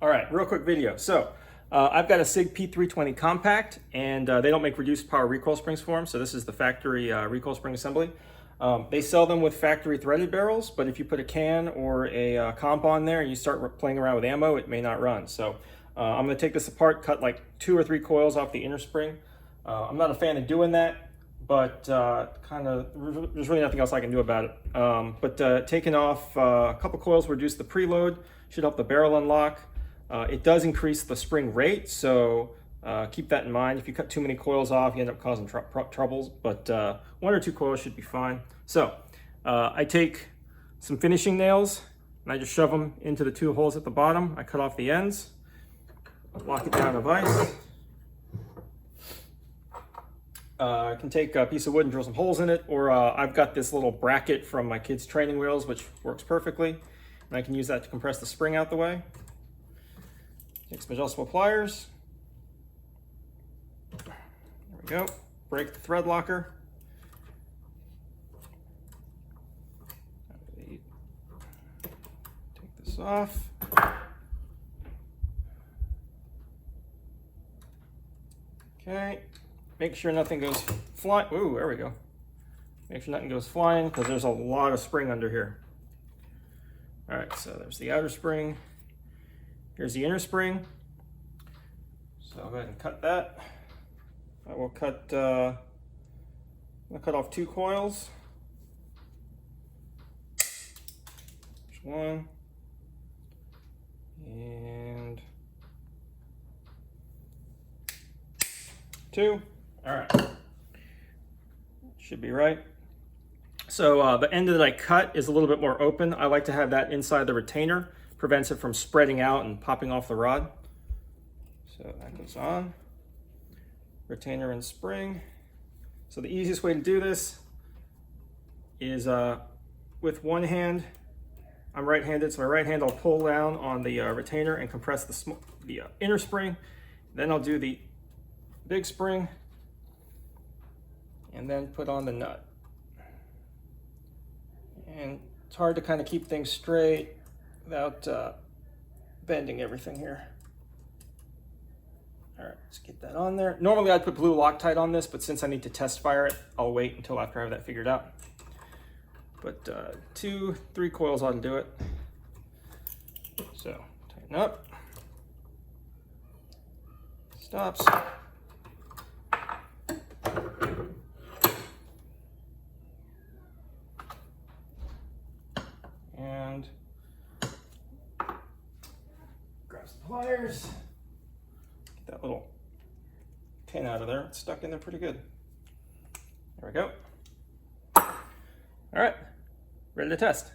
All right, real quick video. So I've got a SIG P320 compact, and they don't make reduced power recoil springs for them. So this is the factory recoil spring assembly. They sell them with factory threaded barrels, but if you put a can or a comp on there and you start playing around with ammo, it may not run. So I'm gonna take this apart, cut like 2 or 3 coils off the inner spring. I'm not a fan of doing that, but there's really nothing else I can do about it. Taking off a couple coils will reduce the preload, should help the barrel unlock. It does increase the spring rate, so keep that in mind. If you cut too many coils off, you end up causing troubles, but 1 or 2 coils should be fine. So I take some finishing nails and I just shove them into the 2 holes at the bottom. I cut off the ends, lock it down in a vise. I can take a piece of wood and drill some holes in it, or I've got this little bracket from my kids' training wheels, which works perfectly, and I can use that to compress the spring out the way. Take some adjustable pliers. There we go. Break the thread locker. Take this off. Okay. Make sure nothing goes flying. Ooh, there we go. Make sure nothing goes flying because there's a lot of spring under here. All right, so there's the outer spring. Here's the inner spring. So I'll go ahead and cut that. I will cut, I'll cut off 2 coils. There's 1. And 2. All right, should be right. So the end that I cut is a little bit more open. I like to have that inside the retainer, prevents it from spreading out and popping off the rod. So that goes on, retainer and spring. So the easiest way to do this is with one hand. I'm right-handed, so my right hand I'll pull down on the retainer and compress the inner spring. Then I'll do the big spring and then put on the nut. And it's hard to kind of keep things straight without bending everything here. All right, let's get that on there. Normally I'd put blue Loctite on this, but since I need to test fire it, I'll wait until after I have that figured out. But 2, 3 coils ought to do it. So tighten up. Stops. And grab some pliers. Get that little pin out of there. It's stuck in there pretty good. There we go. All right, ready to test.